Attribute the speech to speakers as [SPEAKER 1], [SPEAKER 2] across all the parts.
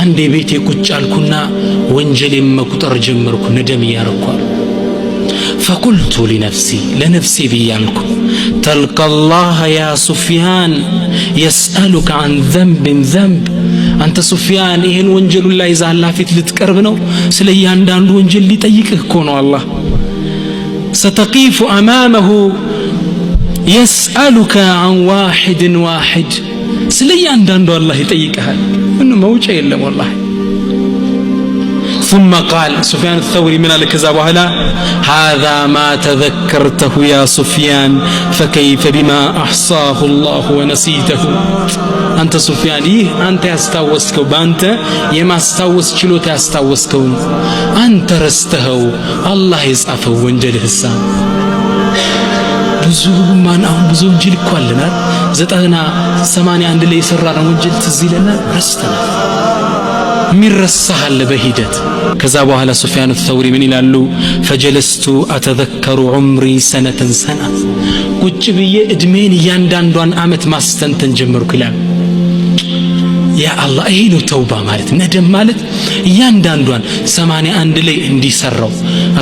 [SPEAKER 1] አንዴ ቤቴ ቁጭ አልኩና ወንጀሌን መቁጠር ጀመርኩ ነደም ያረኩ فقلت لنفسي لنفسي بيالكم تلقى الله يا سفيان يسألك عن ذنب أنت سفيان إهن وانجل الله إذا الله فيت لتقربنو سليان دان وانجل لتيكه كونو الله ستقيف أمامه يسألك عن واحد سليان دان دو الله يتيكه إنه موجه إلا والله ثم قال سفيان الثوري من الكذاب وهلا هذا ما تذكرته يا سفيان فكيف بما أحصاه الله ونسيته أنت سفيان أنت يستوسكو بأنت يما استوس شلوت يستوسكو أنت رستهو الله يسعفه وانجله السام ብዙ ማን አሁን ብዙ ወንጀል እኮ አለና 91 ላይ የሰራነው ወንጀል ትዝ ይለናል ረስተናል ሚረሳሃል በሂደት ከዛ በኋላ ሱፊያን الثوري ምን ይላሉ فجلست اتذكر عمري سنه ቁጭ ብዬ እድሜን እያንዳንዷን አመት ማስተንተን ጀመርኩ ይላል ያ አላህ ይሄ ነው ተውባ ማለት ነደም ማለት እያንዳንዷን 81 ላይ እንዲሰራው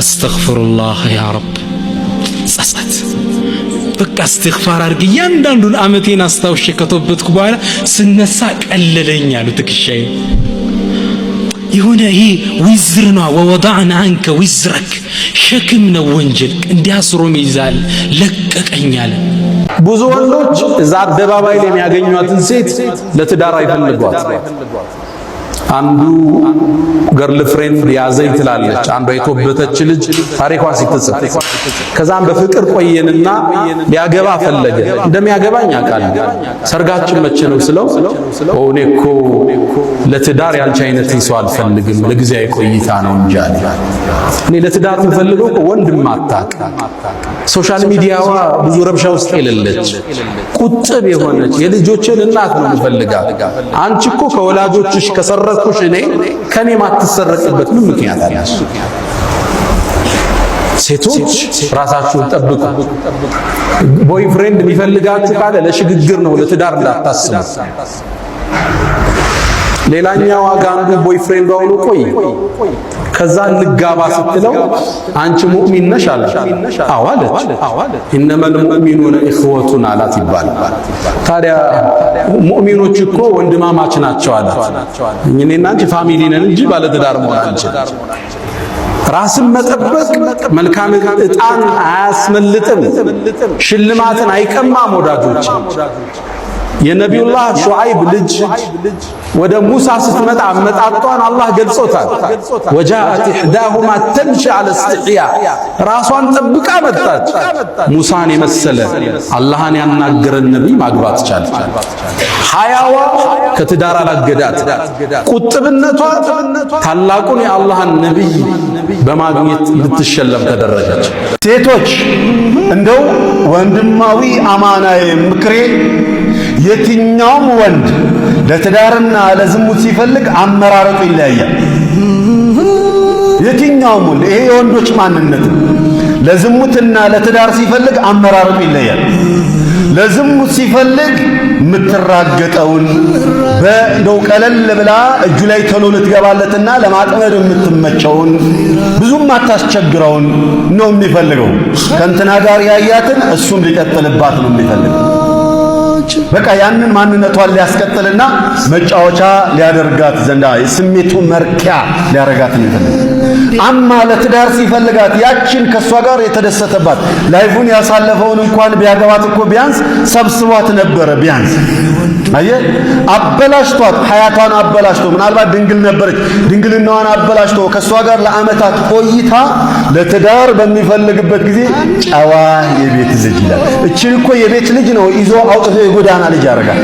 [SPEAKER 1] አስተግፍሩላህ ያ ረብ ጸጸት በቃ استغفار አድርግ እያንዳንዱን አመቴን አስታውሼ ከተወበትኩ በኋላ ስነሳ ቀለለኝ አሉ ትክሻዬ يهونا هي وزرنا ووضعنا عنك وزرك شكم ነው ወንጀል እንዲያስሮ ሚዛል ለቀቀኛል
[SPEAKER 2] ብዙ ወንዶች እዛ አደባባይ ላይ የሚያገኙአትን ሴት ለትዳር አይፈልጓት አንዱ ገርል ፍሬንድ ያዘኝ ትላለች አንዷ የተወበተች ልጅ ታሪኳ ሲተጽፍ ከዛም በፍቅር ቆየንና ሊያገባ ፈለገ እንደሚያገባኝ አቃል ሰርጋችን መቼ ነው ስለው ኦኔኮ ለትዳር ያንቺ አይነት ሰው አልፈልግም ለጊዜያዊ ቆይታ ነው እንጂ እኔ ለትዳር የምፈልገው ወንድም አታቅ ሶሻል ሚዲያዋ ብዙ ረብሻ ውስጥ የሌለች ቁጥብ የሆነች የልጆችን እናት ነው የምፈልጋት አንቺ እኮ ከወላጆችሽ ከሰረኩሽ እኔ ከኔ ማትሰረቅበት ምን ምክንያት አለ ሴቶች ራሳችሁን ጠብቁ ቦይፍሬንድ የሚፈልጋችሁ ካለ ለሽግግር ነው ለትዳር እንዳታስቡ ሌላኛው አጋንዱ ቦይፍሬንድ አሁን ቆይ ከዛ ልጋባ ስትለው አንቺ ሙእሚን ነሽ አለ አዋለች ኢነመል ሙእሚኑነ ኢኽወቱን አላት ይባላል ታዲያ ሙእሚኖች እኮ ወንድማማች ናቸው አለ እኔና አንቺ ፋሚሊ ነን እንጂ ባለ ትዳር መሆን አንችልም ራስን መጠበቅ መልካም እጣን አያስመልጥም ሽልማትን አይቀማም ወዳጆች የነቢዩላህ ሹዓይብ ልጅ ወደ ሙሳ ስትመጣ አመጣጧን አላህ ገልጾታል ወጃአት ኢህዳሁማ ተምሺ አለ እስትሕያ ራሷን ጠብቃ መጣች ሙሳን የመሰለ አላህን ያናገረን ነብይ ማግባት ቻለች ሐያዋ ከትዳር አላገዳት ቁጥብነቷ ታላቁን የአላህን ነብይ በማግኘት ልትሸለም ተደረገች ሴቶች እንደው ወንድማዊ አማናዬ ምክሬ የትኛውም ወንድ ለትዳርና ለዝሙት ሲፈልግ አመራረጡ ይለያያል የትኛውም ወንድ ይሄ የወንዶች ማንነት ለዝሙትና ለትዳር ሲፈልግ አመራረጡ ይለያያል ለዝሙት ሲፈልግ ምትራገጠውን በእንደው ቀለል ብላ እጁ ላይ ቶሎ ልትገባለትና ለማጥመድ የምትመቸውን ብዙም አታስቸግረውን ነው የሚፈልገው ከእንትና ጋር ያያትን እሱም ሊቀጥልባት ነው የሚፈልገው በቃ ያንን ማንነቷን ሊያስቀጥልና መጫወቻ ሊያደርጋት ዘንዳ ስሜቱ መርኪያ ሊያረጋት ነው አማ ለትዳር ሲፈልጋት ያችን ከሷ ጋር የተደሰተባት ላይፉን ያሳለፈውን እንኳን ቢያገባት እኮ ቢያንስ ሰብስቧት ነበር ቢያንስ አየ አበላሽቷት ሐያቷን አበላሽቶ ምናልባት ድንግል ነበረች ድንግልናዋን አበላሽቶ ከሷ ጋር ለአመታት ቆይታ ለትዳር በሚፈልግበት ጊዜ ጨዋ የቤት ልጅ ይላል እቺን እኮ የቤት ልጅ ነው ይዞ አውጥቶ የጎዳና ልጅ ያረጋል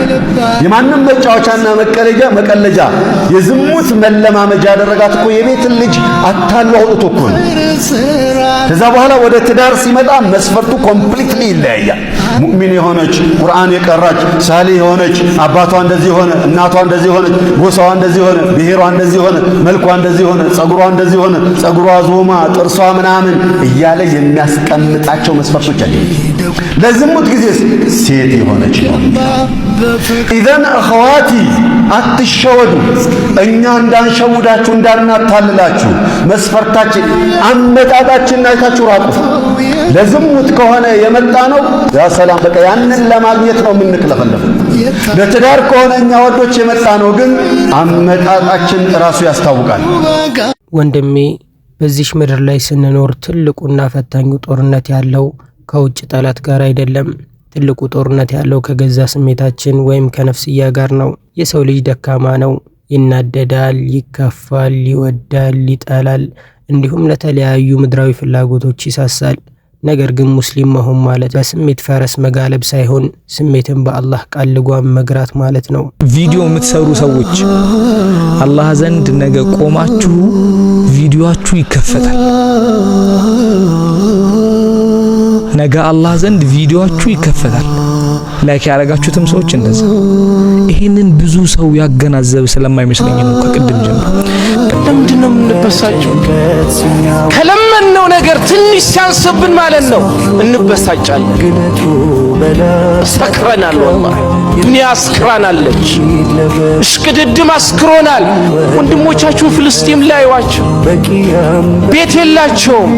[SPEAKER 2] የማንም መጫወቻና መቀለጃ የዝሙት መለማመጃ ያደረጋት እኮ የቤት ልጅ አታሎ አውጥቶ እኮ ነው ከዛ በኋላ ወደ ትዳር ሲመጣ መስፈርቱ ኮምፕሊትሊ ይለያያል ሙእሚን የሆነች ቁርአን የቀራች ሳሊ የሆነች አባቷ እንደዚህ ሆነ፣ እናቷ እንደዚህ ሆነች፣ ጎሳዋ እንደዚህ ሆነ፣ ብሔሯ እንደዚህ ሆነ፣ መልኳ እንደዚህ ሆነ፣ ጸጉሯ እንደዚህ ሆነ፣ ጸጉሯ ዞማ፣ ጥርሷ ምናምን እያለ የሚያስቀምጣቸው መስፈርቶች አሉ። ለዝሙት ጊዜ ሴት የሆነች ነው። ኢዘን አኸዋቲ አትሸወዱ፣ እኛ እንዳንሸውዳችሁ እንዳናታልላችሁ መስፈርታችን አመጣጣችን አይታችሁ ራቁ። ለዝሙት ከሆነ የመጣ ነው ያ ሰላም በቃ ያንን ለማግኘት ነው የምንክለፈለፈው። ለትዳር ከሆነ እኛ ወዶች የመጣ ነው ግን አመጣጣችን ራሱ ያስታውቃል።
[SPEAKER 3] ወንድሜ በዚህ ምድር ላይ ስንኖር ትልቁና ፈታኙ ጦርነት ያለው ከውጭ ጠላት ጋር አይደለም። ትልቁ ጦርነት ያለው ከገዛ ስሜታችን ወይም ከነፍስያ ጋር ነው። የሰው ልጅ ደካማ ነው። ይናደዳል፣ ይከፋል፣ ይወዳል፣ ይጠላል፣ እንዲሁም ለተለያዩ ምድራዊ ፍላጎቶች ይሳሳል። ነገር ግን ሙስሊም መሆን ማለት በስሜት ፈረስ መጋለብ ሳይሆን ስሜትን በአላህ ቃል ልጓም መግራት ማለት ነው።
[SPEAKER 4] ቪዲዮ የምትሰሩ ሰዎች አላህ ዘንድ ነገ ቆማችሁ ቪዲዮአችሁ ይከፈታል። ነገ አላህ ዘንድ ቪዲዮአችሁ ይከፈታል። ላይክ ያረጋችሁትም ሰዎች እንደዛ። ይሄንን ብዙ ሰው ያገናዘበ ስለማይመስለኝ ነው ከቅድም ጀምሮ
[SPEAKER 1] ለምንድነው የምንበሳጨው? ከለመነው ነገር ትንሽ ሲያንስብን ማለት ነው እንበሳጫለን። ሰክረናል። ወላሂ ዱንያ አስክራናለች። እሽቅድድም አስክሮናል። ወንድሞቻችሁ ፍልስጤም ላይ ዋቸው ቤት የላቸውም፣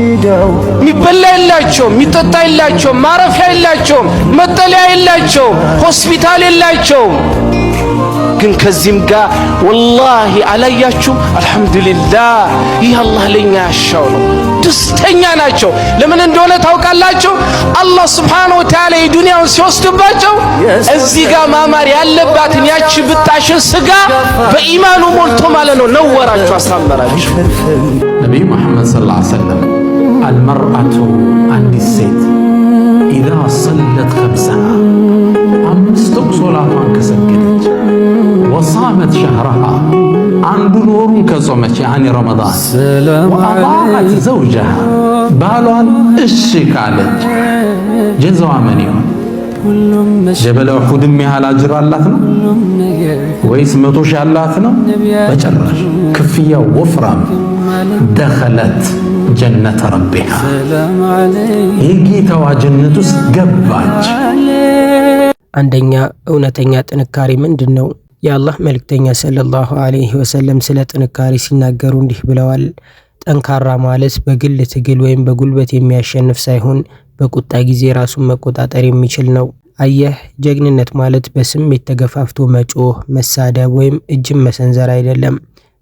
[SPEAKER 1] የሚበላ የላቸውም፣ የሚጠጣ የላቸውም፣ ማረፊያ የላቸውም፣ መጠለያ የላቸውም፣ ሆስፒታል የላቸውም። ግን ከዚህም ጋር ወላሂ አላያችሁ አልহামዱሊላህ ይህ አላህ ለኛ ያሻው ነው። ደስተኛ ናቸው። ለምን እንደሆነ ታውቃላችሁ? አላህ Subhanahu Wa Ta'ala የዱንያውን ሲወስድባቸው እዚህ ጋር ማማር ያለባትን ያቺ ብጣሽን ስጋ በኢማኑ ሞልቶ ማለት ነው ነወራችሁ፣ አሳመራችሁ።
[SPEAKER 5] ነብዩ መሐመድ ሰለላሁ ዐለይሂ ወሰለም አልመርአቱ አንዲት ሴት ኢዛ ሰለት ኸምሰሃ አምስት ሶላቷን ከሰገደች ወሳመት ሸህረሃ አንዱን ወሩን ከጾመች ያኒ ረመዳን ወአጣዐት ዘውጀሃ ባሏን እሺ ካለች ጀዛዋ ምን ይሆን? ጀበለ ኡሁድም ያህል አጅር አላት ነው ወይስ 100 ሺህ አላት ነው? በጭራሽ። ክፍያው ወፍራም። ደኸለት ጀነተ ረቢሃ የጌታዋ ጀነት ውስጥ ገባች።
[SPEAKER 3] አንደኛ እውነተኛ ጥንካሬ ምንድነው? የአላህ መልእክተኛ ሰለላሁ ዐለይሂ ወሰለም ስለ ጥንካሬ ሲናገሩ እንዲህ ብለዋል። ጠንካራ ማለት በግል ትግል ወይም በጉልበት የሚያሸንፍ ሳይሆን በቁጣ ጊዜ ራሱን መቆጣጠር የሚችል ነው። አየህ፣ ጀግንነት ማለት በስሜት ተገፋፍቶ መጮህ፣ መሳደብ ወይም እጅን መሰንዘር አይደለም።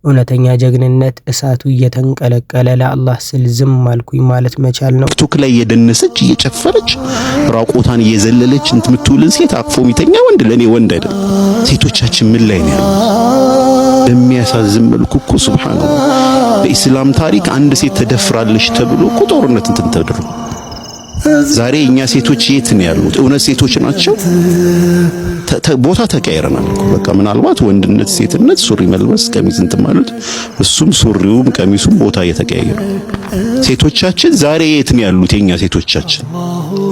[SPEAKER 3] እውነተኛ ጀግንነት እሳቱ እየተንቀለቀለ ለአላህ ስል ዝም አልኩኝ ማለት መቻል ነው።
[SPEAKER 6] ቲክቶክ ላይ እየደነሰች እየጨፈረች ራቆታን እየዘለለች እንትምትውልን ሴት አቅፎ የሚተኛ ወንድ ለኔ ወንድ አይደለም። ሴቶቻችን ምን ላይ ነው? በሚያሳዝን መልኩ እኮ ሱብሃንአላህ በኢስላም ታሪክ አንድ ሴት ተደፍራለች ተብሎ እኮ ጦርነት እንትን ተደረገ። ዛሬ እኛ ሴቶች የት ነው ያሉት? እውነት ሴቶች ናቸው? ቦታ ተቀያይረናል። በቃ ምናልባት ወንድነት፣ ሴትነት፣ ሱሪ መልበስ፣ ቀሚስ እንትን ማለት እሱም ሱሪውም ቀሚሱም ቦታ እየተቀያየረ ሴቶቻችን ዛሬ የት ነው ያሉት? የኛ ሴቶቻችን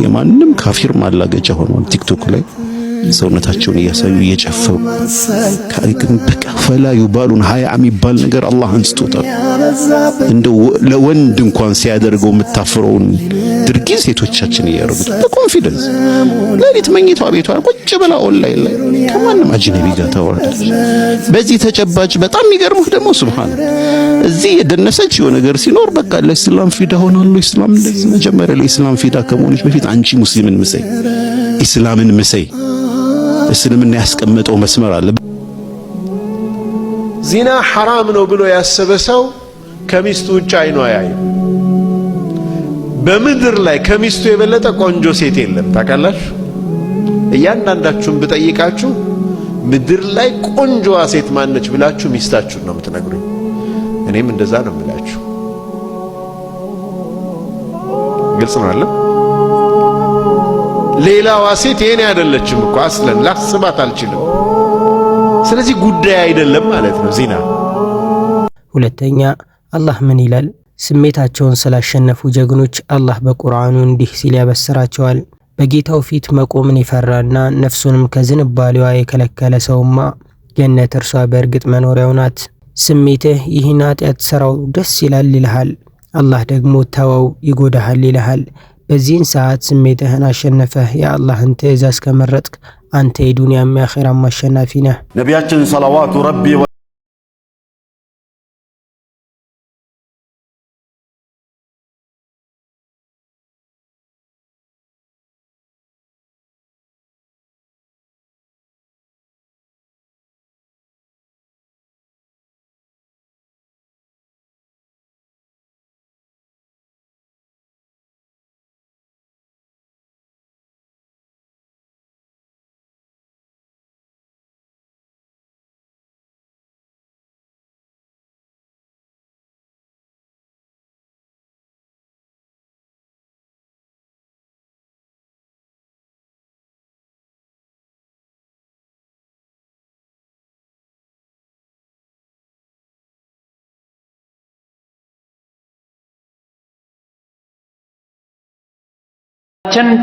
[SPEAKER 6] የማንም ካፊር ማላገጫ ሆነዋል። ቲክቶክ ላይ ሰውነታቸውን እያሳዩ እየጨፈሩ ካሪክን በቃ ፈላ ይባሉን ሀያ የሚባል ነገር አላህ አንስቶታል። እንደው ለወንድ እንኳን ሲያደርገው የምታፍረውን ድርጊት ሴቶቻችን እያደረጉት በኮንፊደንስ ለሊት መኝታ ቤቷ ቁጭ ብላ ኦንላይን ላይ ከማንም አጅነቢ ጋር ታወራለች። በዚህ ተጨባጭ በጣም የሚገርምህ ደግሞ ሱብሃንአላህ እዚህ የደነሰች የሆነ ነገር ሲኖር በቃ ለኢስላም ፊዳ ሆናለሁ። ኢስላም እንደዚህ መጀመሪያ ለኢስላም ፊዳ ከመሆንሽ በፊት አንቺ ሙስሊምን ምሰይ፣ ኢስላምን ምሰይ። እስልምና ያስቀመጠው መስመር አለ።
[SPEAKER 7] ዚና ሐራም ነው ብሎ ያሰበ ሰው ከሚስቱ ውጭ አይኑ አያይም። በምድር ላይ ከሚስቱ የበለጠ ቆንጆ ሴት የለም። ታውቃላችሁ? እያንዳንዳችሁን ብጠይቃችሁ ምድር ላይ ቆንጆዋ ሴት ማነች ብላችሁ ሚስታችሁን ነው የምትነግሩኝ። እኔም እንደዛ ነው የምላችሁ። ግልጽ ነው አይደል? ሌላዋ ሴት የኔ አይደለችም እኮ አስለን ላስባት አልችልም። ስለዚህ ጉዳይ አይደለም ማለት ነው ዚና።
[SPEAKER 3] ሁለተኛ አላህ ምን ይላል? ስሜታቸውን ስላሸነፉ ጀግኖች አላህ በቁርአኑ እንዲህ ሲል ያበስራቸዋል። በጌታው ፊት መቆምን የፈራና ነፍሱንም ከዝንባሌዋ የከለከለ ሰውማ ጀነት እርሷ በእርግጥ መኖሪያው ናት። ስሜትህ ይህን ኃጢአት ሰራው ደስ ይላል ይልሃል፣ አላህ ደግሞ ተወው ይጎዳሃል ይልሃል። በዚህን ሰዓት ስሜትህን አሸነፈህ የአላህን ትእዛዝ ከመረጥክ አንተ የዱንያም የአኺራም አሸናፊ ነህ።
[SPEAKER 2] ነቢያችን ሰለዋቱ ረቢ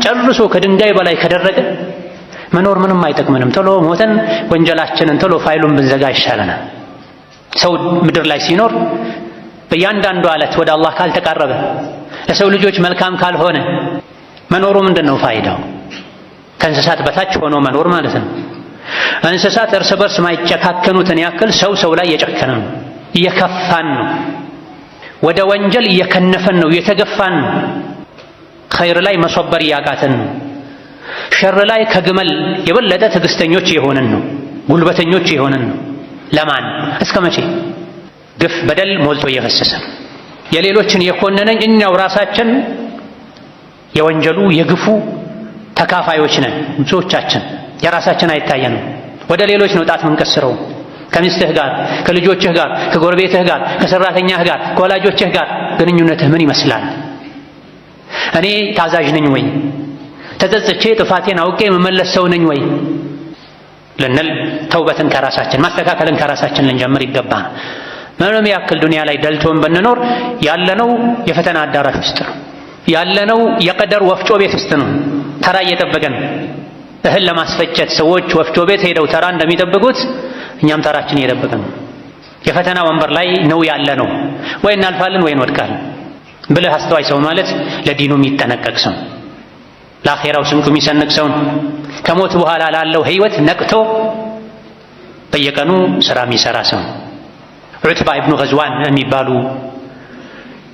[SPEAKER 8] ጨርሶ ከድንጋይ በላይ ከደረቀ መኖር ምንም አይጠቅመንም። ቶሎ ሞተን ወንጀላችንን ቶሎ ፋይሉን ብንዘጋ ይሻለናል። ሰው ምድር ላይ ሲኖር በእያንዳንዱ ዕለት ወደ አላህ ካልተቃረበ ለሰው ልጆች መልካም ካልሆነ መኖሩ ምንድነው ፋይዳው? ከእንስሳት በታች ሆኖ መኖር ማለት ነው። እንስሳት እርስ በርስ ማይጨካከኑትን ያክል ሰው ላይ እየጨከነ ነው፣ እየከፋን ነው፣ ወደ ወንጀል እየከነፈን ነው፣ እየተገፋን ነው። ኸይር ላይ መሶበር እያቃተን ነው። ሸር ላይ ከግመል የበለጠ ትዕግስተኞች የሆነን ነው፣ ጉልበተኞች የሆነን ነው። ለማን እስከ መቼ? ግፍ በደል ሞልቶ እየፈሰሰ የሌሎችን የኮነነኝ እኛው ራሳችን የወንጀሉ የግፉ ተካፋዮች ነን። ብዙዎቻችን የራሳችን አይታየንም። ወደ ሌሎች ነው ጣት ምንቀስረው። ከሚስትህ ጋር፣ ከልጆችህ ጋር፣ ከጎረቤትህ ጋር፣ ከሰራተኛህ ጋር፣ ከወላጆችህ ጋር ግንኙነትህ ምን ይመስላል? እኔ ታዛዥ ነኝ ወይ? ተጸጽቼ ጥፋቴን አውቄ መመለስ ሰው ነኝ ወይ ልንል ተውበትን ከራሳችን ማስተካከልን ከራሳችን ልንጀምር ይገባል። ምንም ያክል ዱንያ ላይ ደልቶን ብንኖር ያለነው የፈተና አዳራሽ ውስጥ ነው። ያለነው የቀደር ወፍጮ ቤት ውስጥ ነው። ተራ እየጠበቀን እህል ለማስፈጨት ሰዎች ወፍጮ ቤት ሄደው ተራ እንደሚጠብቁት እኛም ተራችን እየጠበቅን ነው። የፈተና ወንበር ላይ ነው ያለነው። ወይ እናልፋለን ወይ እንወድቃለን። ብልህ አስተዋይ ሰው ማለት ለዲኑ የሚጠነቀቅ ሰው፣ ለአኼራው ስንቁ የሚሰንቅ ሰው፣ ከሞት በኋላ ላለው ህይወት ነቅቶ በየቀኑ ስራ የሚሰራ ሰው። ዑትባ ኢብኑ ገዝዋን የሚባሉ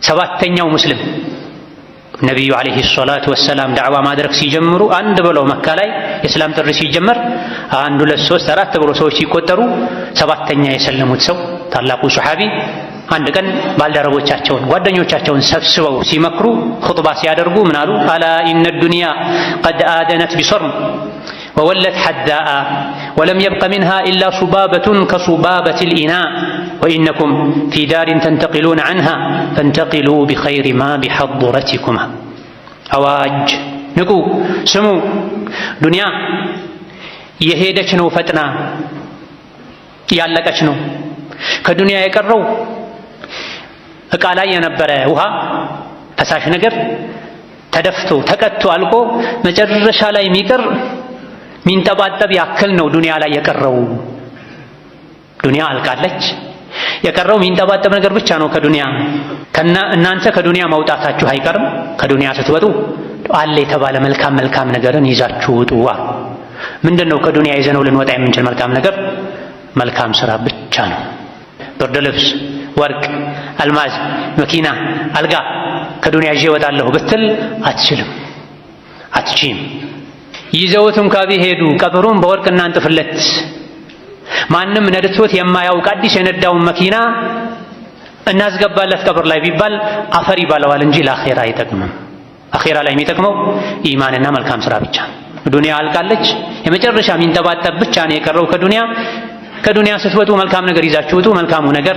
[SPEAKER 8] ሰባተኛው ሙስሊም ነቢዩ ዓለይሂ ሰላቱ ወሰላም ዳዕዋ ማድረግ ሲጀምሩ አንድ ብለው መካ ላይ የእስላም ጥሪ ሲጀመር 1 2 3 4 ብለው ሰዎች ሲቆጠሩ ሰባተኛ የሰለሙት ሰው ታላቁ ሱሐቢ አንድ ቀን ባልደረቦቻቸውን ጓደኞቻቸውን ሰብስበው ሲመክሩ ኹጥባ ሲያደርጉ ምን አሉ? አላ ኢነ ዱንያ ቀድ አደነት ቢሰርም ወወለት ሐዳአ ወለም የብቀ ሚንሃ ኢላ ሱባበቱን ከሱባበት ልኢና ወኢነኩም ፊ ዳሪን ተንተቂሉን ዐንሃ ፈንተቂሉ ቢኸይሪ ማ ቢሐضረቲኩማ። አዋጅ ንቁ፣ ስሙ። ዱንያ የሄደች ነው፣ ፈጥና ያለቀች ነው። ከዱንያ የቀረው ዕቃ ላይ የነበረ ውሃ ፈሳሽ ነገር ተደፍቶ ተቀጥቶ አልቆ መጨረሻ ላይ የሚቀር ሚንጠባጠብ ያክል ነው ዱንያ ላይ የቀረው። ዱንያ አልቃለች። የቀረው ሚንጠባጠብ ነገር ብቻ ነው ከዱንያ። እናንተ ከዱንያ መውጣታችሁ አይቀርም። ከዱንያ ስትወጡ አለ የተባለ መልካም ነገርን ይዛችሁ ውጡ። ምንድነው ከዱንያ ይዘነው ልንወጣ የምንችል መልካም ነገር? መልካም ስራ ብቻ ነው። ብርድ ልብስ፣ ወርቅ፣ አልማዝ፣ መኪና፣ አልጋ ከዱንያ ይዤ እወጣለሁ ብትል አትችልም፣ አትችይም። ይዘውትም ከቢሄዱ ቀብሩን በወርቅ እናንጥፍለት። ማንም ነድቶት የማያውቅ አዲስ የነዳውን መኪና እናስገባለት ቀብር ላይ ቢባል አፈር ይባለዋል እንጂ ለአኼራ አይጠቅምም። አኼራ ላይ የሚጠቅመው ኢማንና መልካም ስራ ብቻ። ዱንያ አልቃለች። የመጨረሻ ሚንጠባጠብ ብቻ ነው የቀረው ከዱንያ። ከዱንያ ስትወጡ መልካም ነገር ይዛችሁ ውጡ። መልካሙ ነገር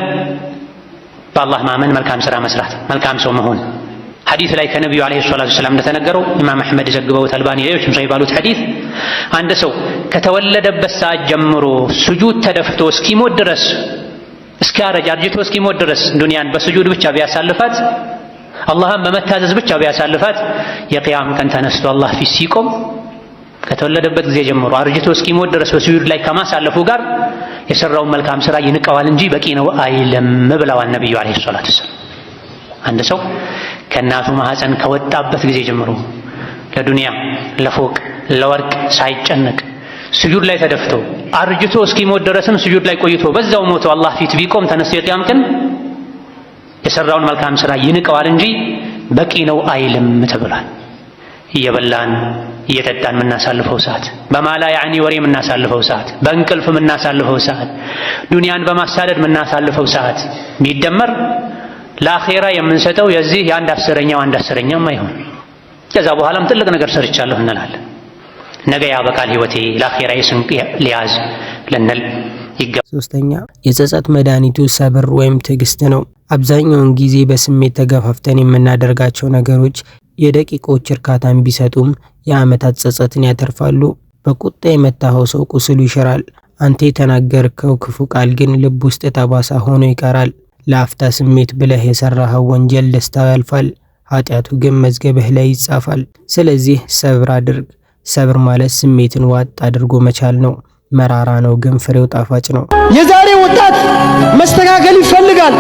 [SPEAKER 8] በአላህ ማመን፣ መልካም ስራ መስራት፣ መልካም ሰው መሆን። ሐዲስ ላይ ከነቢዩ ዓለይሂ ሰላቱ ወሰላም እንደተነገረው ኢማም አሕመድ ዘግበውት፣ አልባኒ ሌሎችም ሰው ባሉት ሐዲስ አንድ ሰው ከተወለደበት ሰዓት ጀምሮ ስጁድ ተደፍቶ እስኪሞት ድረስ እስኪያረጅ አርጅቶ እስኪሞት ድረስ ዱንያን በስጁድ ብቻ ቢያሳልፋት አላህን በመታዘዝ ብቻ ቢያሳልፋት የቂያም ቀን ተነስቶ አላህ ፊት ሲቆም ከተወለደበት ጊዜ ጀምሮ አርጅቶ እስኪሞት ድረስ በስጁድ ላይ ከማሳለፉ ጋር የሰራውን መልካም ስራ ይንቀዋል እንጂ በቂ ነው አይልም ብለዋል ነብዩ አለይሂ ሰላቱ ወሰላም። አንድ ሰው ከእናቱ ማህፀን ከወጣበት ጊዜ ጀምሮ ለዱንያ ለፎቅ ለወርቅ ሳይጨነቅ ስጁድ ላይ ተደፍቶ አርጅቶ እስኪሞት ድረስም ስጁድ ላይ ቆይቶ በዛው ሞቶ አላህ ፊት ቢቆም ተነስቶ የቂያም ቀን የሰራውን መልካም ስራ ይንቀዋል እንጂ በቂ ነው አይልም ተብሏል። እየበላን እየጠጣን የምናሳልፈው ሰዓት፣ በማላ ያዕኒ ወሬ የምናሳልፈው ሰዓት፣ በእንቅልፍ የምናሳልፈው ሰዓት፣ ዱንያን በማሳደድ የምናሳልፈው ሰዓት ቢደመር ለአኼራ የምንሰጠው የዚህ የአንድ አስረኛም አይሆን። ከዛ በኋላም ትልቅ ነገር ሰርቻለሁ እንላለን። ነገ ያበቃል ህይወቴ ለአኼራ ስንቅ ሊያዝ ልንል ይገባል።
[SPEAKER 3] ሶስተኛ የጸጸት መድኃኒቱ ሰብር ወይም ትዕግስት ነው። አብዛኛውን ጊዜ በስሜት ተገፋፍተን የምናደርጋቸው ነገሮች የደቂቆች እርካታን ቢሰጡም የዓመታት ጸጸትን ያተርፋሉ። በቁጣ የመታኸው ሰው ቁስሉ ይሽራል። አንተ የተናገርከው ክፉ ቃል ግን ልብ ውስጥ ጠባሳ ሆኖ ይቀራል። ለአፍታ ስሜት ብለህ የሰራኸው ወንጀል ደስታው ያልፋል፣ ኃጢአቱ ግን መዝገብህ ላይ ይጻፋል። ስለዚህ ሰብር አድርግ። ሰብር ማለት ስሜትን ዋጥ አድርጎ መቻል ነው። መራራ ነው ግን ፍሬው ጣፋጭ ነው።
[SPEAKER 9] የዛሬ ወጣት መስተካከል ይፈልጋል፣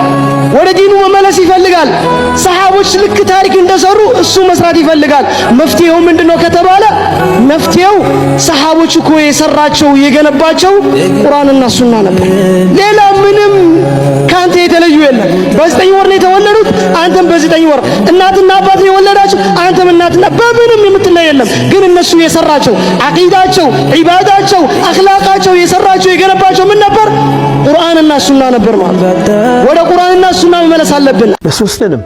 [SPEAKER 9] ወደ ዲኑ መመለስ ይፈልጋል። ሰሃቦች ልክ ታሪክ እንደሰሩ እሱ መስራት ይፈልጋል። መፍትሄው ምንድነው ከተባለ መፍትሄው ሰሃቦች እኮ የሰራቸው የገነባቸው ቁርአንና ሱና ነበር። ሌላ ምንም ካንተ የተለዩ የለም። በ9 ወር ነው የተወለዱት፣ አንተም በ9 ወር። እናትና አባት ነው የወለዳቸው፣ አንተም እናትና በምንም የምትለይ የለም። ግን እነሱ የሰራቸው አቂዳቸው፣ ዒባዳቸው፣ አኽላቃቸው የሰራቸው የገነባቸው ምን ነበር? ቁርአንና ሱና ነበር ማለት። ወደ ቁርአንና ሱና መመለስ አለብን።
[SPEAKER 7] ለሶስትንም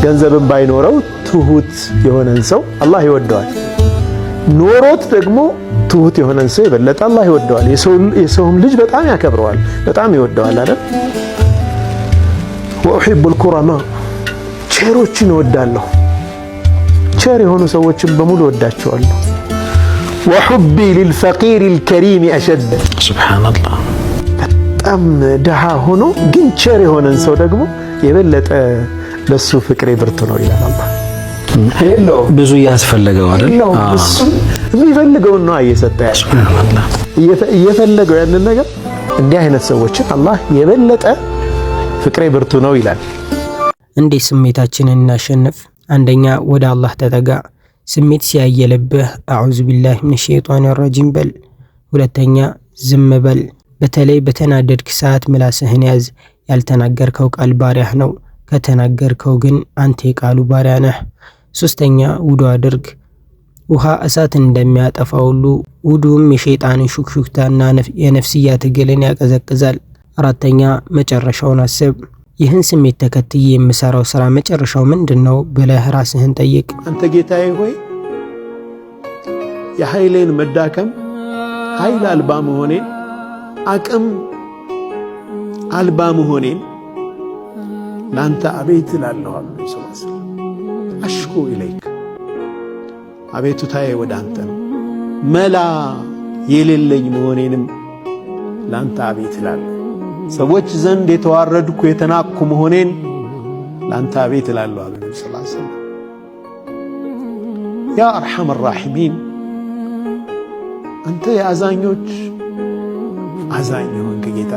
[SPEAKER 7] ገንዘብን ባይኖረው ትሁት የሆነን ሰው አላህ ይወደዋል። ኖሮት ደግሞ ትሁት የሆነን ሰው የበለጠ አላህ ይወደዋል። የሰውም ልጅ በጣም ያከብረዋል፣ በጣም ይወደዋል አይደል? ወኡሂቡል ኩረማ ቸሮችን እወዳለሁ። ቸር የሆኑ ሰዎችን በሙሉ እወዳቸዋለሁ። ወሑቢ ሊልፈቂር ልከሪም አሸድ። ሱብሓነላህ። በጣም ድሃ ሆኖ ግን ቸር የሆነን ሰው ደግሞ የበለጠ ለሱ ፍቅሬ ብርቱ ነው ይላል አላህ።
[SPEAKER 6] ብዙ እያስፈለገው አይደል?
[SPEAKER 7] እሱ የሚፈልገውን ነው እየሰጠ ያለው። እየፈለገው ያንን ነገር እንዲህ አይነት ሰዎችን አላህ የበለጠ ፍቅሬ ብርቱ ነው ይላል።
[SPEAKER 3] እንዴት ስሜታችንን እናሸንፍ? አንደኛ ወደ አላህ ተጠጋ። ስሜት ሲያየለብህ አዑዙ ቢላሂ ሚነ ሸይጧን ረጂም በል። ሁለተኛ ዝም በል። በተለይ በተናደድክ ሰዓት ምላስህን ያዝ። ያልተናገርከው ቃል ባሪያህ ነው፣ ከተናገርከው ግን አንተ የቃሉ ባሪያ ነህ። ሶስተኛ ውዱ አድርግ። ውሃ እሳትን እንደሚያጠፋ ሁሉ ውዱም የሸይጣንን ሹክሹክታና የነፍስያ ትግልን ያቀዘቅዛል። አራተኛ መጨረሻውን አስብ። ይህን ስሜት ተከትዬ የምሰራው ስራ መጨረሻው ምንድነው ብለህ ራስህን ጠይቅ።
[SPEAKER 7] አንተ ጌታዬ ሆይ የኃይሌን መዳከም፣ ኃይል አልባ መሆኔን፣ አቅም አልባ መሆኔን ላንተ አቤት እላለሁ። አሽኩ ኢለይክ አቤቱታዬ ወደ አንተ ነው። መላ የሌለኝ መሆኔንም ላንተ አቤት እላለሁ። ሰዎች ዘንድ የተዋረድኩ የተናቅኩ መሆኔን ላንተ አቤት እላለሁ አለ ነብዩ ሰለላሁ ዐለይሂ ወሰለም። ያ አርሐመ ራሒሚን አንተ የአዛኞች አዛኝ የሆንክ ጌታ፣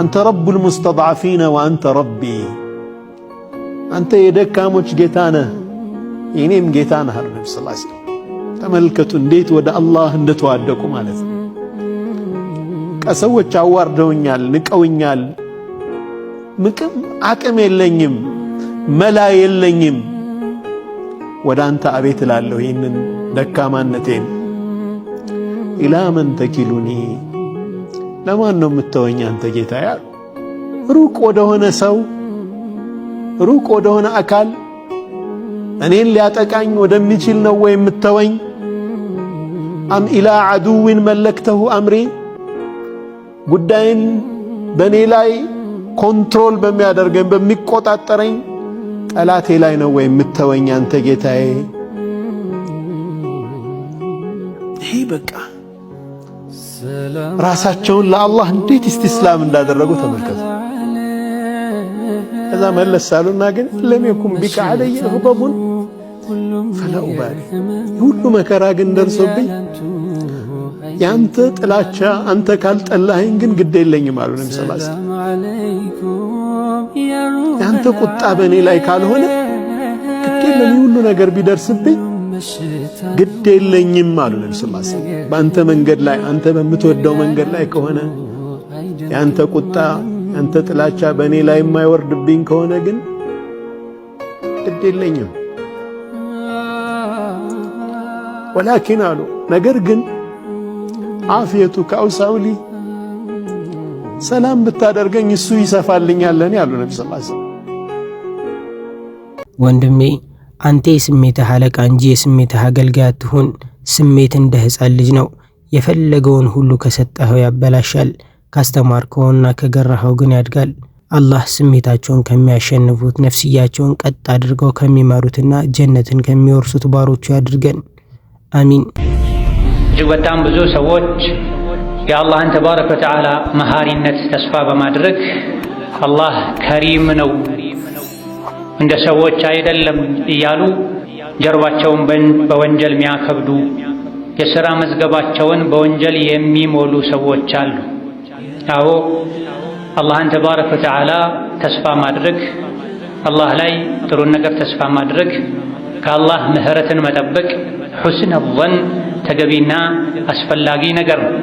[SPEAKER 7] አንተ ረቡል ሙስተድዓፊነ ወአንተ ረቢ፣ አንተ የደካሞች ጌታ ነህ የኔም ጌታ ነህ አለ ነብዩ ሰለላሁ ዐለይሂ ወሰለም። ተመልከቱ እንዴት ወደ አላህ እንደተዋደቁ ማለት ነው። ሰዎች አዋርደውኛል፣ ንቀውኛል፣ ምቅም አቅም የለኝም፣ መላ የለኝም፣ ወደ አንተ አቤት እላለሁ ይህንን ደካማነቴን። ኢላ መን ተኪሉኒ ለማን ነው የምትተወኝ አንተ ጌታ? ያሉ ሩቅ ወደሆነ ሰው፣ ሩቅ ወደሆነ አካል እኔን ሊያጠቃኝ ወደሚችል ነው ወይ የምትተወኝ? አም ኢላ ዐዱዊን መለክተሁ አምሪ ጉዳይን በእኔ ላይ ኮንትሮል በሚያደርገኝ በሚቆጣጠረኝ ጠላቴ ላይ ነው ወይ የምትተወኝ አንተ ጌታዬ? ይሄ በቃ ራሳቸውን ለአላህ እንዴት ኢስቲስላም እንዳደረጉ ተመልከቱ። ከዛ መለስ አሉና ግን ለም የኩን ቢከ ዐለየ ገደቡን ፈላ ኡባሊ ሁሉ መከራ ግን ደርሶብኝ ያንተ ጥላቻ አንተ ካልጠላኸኝ ግን ግድ የለኝም አሉ ነብዩ ሰለላሁ ዐለይሂ ወሰለም። ያንተ ቁጣ በእኔ ላይ ካልሆነ ግድ የለም ሁሉ ነገር ቢደርስብኝ ግድ የለኝም አሉ ነብዩ ሰለላሁ ዐለይሂ ወሰለም። በአንተ መንገድ ላይ አንተ በምትወደው መንገድ ላይ ከሆነ ያንተ ቁጣ ያንተ ጥላቻ በእኔ ላይ የማይወርድብኝ ከሆነ ግን ግድ የለኝም። ወላኪን አሉ ነገር ግን አፍየቱ ከአውሳውሊ ሰላም ብታደርገኝ እሱ ይሰፋልኛል ለኔ አሉ ነብዩ ሰለላሁ ዐለይሂ ወሰለም።
[SPEAKER 3] ወንድሜ አንተ የስሜትህ አለቃ እንጂ የስሜትህ አገልጋይ አትሁን። ስሜት እንደ ሕፃን ልጅ ነው። የፈለገውን ሁሉ ከሰጠኸው ያበላሻል፣ ካስተማርከውና ከገራኸው ግን ያድጋል። አላህ ስሜታቸውን ከሚያሸንፉት ነፍስያቸውን ቀጥ አድርገው ከሚመሩትና ጀነትን ከሚወርሱት ባሮቹ ያድርገን። አሚን።
[SPEAKER 8] እጅግ በጣም ብዙ ሰዎች የአላህን ተባረከ ወተዓላ መሃሪነት ተስፋ በማድረግ አላህ ከሪም ነው እንደ ሰዎች አይደለም እያሉ ጀርባቸውን በወንጀል የሚያከብዱ የሥራ መዝገባቸውን በወንጀል የሚሞሉ ሰዎች አሉ። አዎ አላህን ተባረከ ወተዓላ ተስፋ ማድረግ፣ አላህ ላይ ጥሩን ነገር ተስፋ ማድረግ፣ ከአላህ ምህረትን መጠበቅ ሑስነ ظን ተገቢና አስፈላጊ ነገር ነው።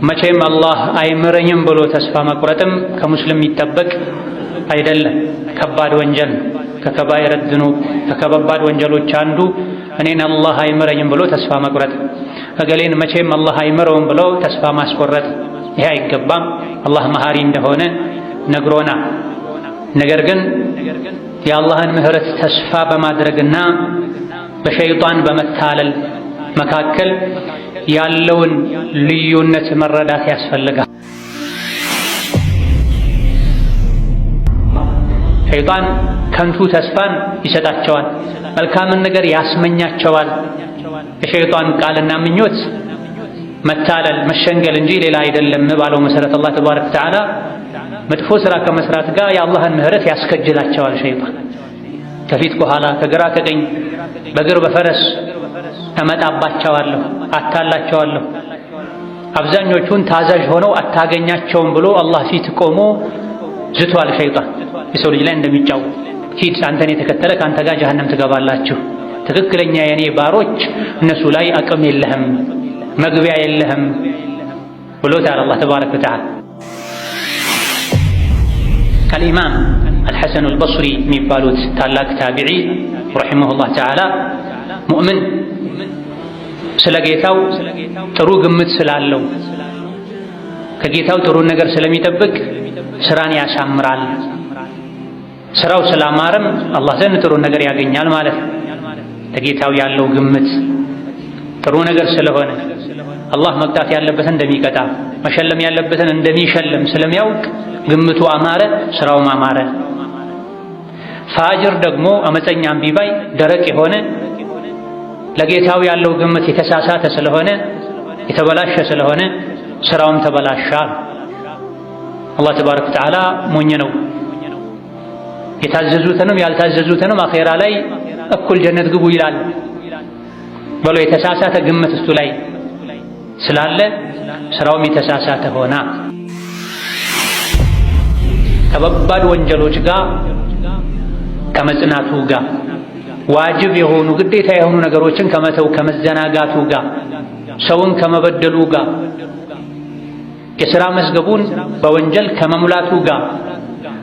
[SPEAKER 8] መቼም አላህ አይምረኝም ብሎ ተስፋ መቁረጥም ከሙስሊም የሚጠበቅ አይደለም። ከባድ ወንጀል ነው። ከከባኢረ ዙኑብ ከከባድ ወንጀሎች አንዱ እኔን አላህ አይምረኝም ብሎ ተስፋ መቁረጥ፣ እገሌን መቼም አላህ አይምረውም ብሎ ተስፋ ማስቆረጥ። ይሄ አይገባም። አላህ መሃሪ እንደሆነ ነግሮናል። ነገር ግን የአላህን ምህረት ተስፋ በማድረግና በሸይጣን በመታለል መካከል ያለውን ልዩነት መረዳት ያስፈልጋል። ሸይጣን ከንቱ ተስፋን ይሰጣቸዋል፣ መልካምን ነገር ያስመኛቸዋል። የሸይጣን ቃልና ምኞት መታለል፣ መሸንገል እንጂ ሌላ አይደለም ባለው መሰረት አላህ ተባረከ ወተዓላ መጥፎ ሥራ ከመስራት ጋር የአላህን ምህረት ያስከጅላቸዋል። ሸይጣን ከፊት ከኋላ ከግራ ከቀኝ በእግር በፈረስ እመጣባቸዋለሁ፣ አታላቸዋለሁ። አብዛኞቹን ታዛዥ ሆነው አታገኛቸውም ብሎ አላህ ፊት ቆሞ ዝቷል። ሸይጣን የሰው ልጅ ላይ እንደሚጫወት ሂድ አንተን የተከተለ ከአንተ ጋር ጀሀነም ትገባላችሁ፣ ትክክለኛ የኔ ባሮች እነሱ ላይ አቅም የለህም፣ መግቢያ የለህም ብሎታል አላህ ተባረከ ወተዓላ። ከልኢማም አልሐሰን አልበስሪ የሚባሉት ታላቅ ታቢዒ ረሒመሁላህ ተዓላ ሙእምን ስለ ጌታው ጥሩ ግምት ስላለው ከጌታው ጥሩ ነገር ስለሚጠብቅ ስራን ያሳምራል። ስራው ስላማረም አላህ ዘንድ ጥሩ ነገር ያገኛል ማለት ነው። ለጌታው ያለው ግምት ጥሩ ነገር ስለሆነ አላህ መቅጣት ያለበትን እንደሚቀጣ መሸለም ያለበትን እንደሚሸለም ስለሚያውቅ ግምቱ አማረ፣ ስራውም አማረ። ፋጅር ደግሞ አመፀኛ እምቢባይ ደረቅ የሆነ ለጌታው ያለው ግምት የተሳሳተ ስለሆነ የተበላሸ ስለሆነ ስራውም ተበላሻል። አላህ ተባረከ ወተዓላ ሞኝ ነው። የታዘዙትንም ያልታዘዙትንም አኼራ ላይ እኩል ጀነት ግቡ ይላል ብሎ የተሳሳተ ግምት እሱ ላይ ስላለ ስራውም የተሳሳተ ሆና ከባድ ወንጀሎች ጋር ከመጽናቱ ጋር ዋጅብ የሆኑ ግዴታ የሆኑ ነገሮችን ከመተው ከመዘናጋቱ ጋር ሰውን ከመበደሉ ጋር የሥራ መዝገቡን በወንጀል ከመሙላቱ ጋር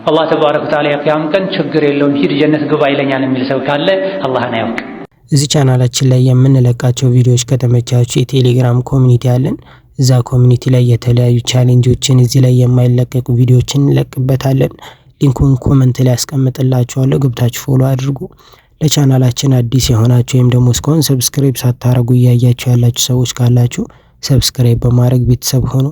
[SPEAKER 8] አላህ ተባረከ ወተዓላ የቂያም ቀን ችግር የለውም ሂድ ጀነት ግባ ይለኛል የሚል ሰው ካለ አላህን አያውቅ።
[SPEAKER 3] እዚህ ቻናላችን ላይ የምንለቃቸው ቪዲዮዎች ከተመቻችሁ የቴሌግራም ኮሚኒቲ አለን። እዛ ኮሚኒቲ ላይ የተለያዩ ቻሌንጆችን እዚህ ላይ የማይለቀቁ ቪዲዮዎችን እንለቅበታለን። ሊንኩን ኮመንት ላይ አስቀምጥላችኋለሁ፣ ገብታችሁ ፎሎ አድርጉ። ለቻናላችን አዲስ የሆናችሁ ወይም ደግሞ እስካሁን ሰብስክራይብ ሳታረጉ እያያችሁ ያላችሁ ሰዎች ካላችሁ ሰብስክራይብ በማድረግ ቤተሰብ ሆኑ።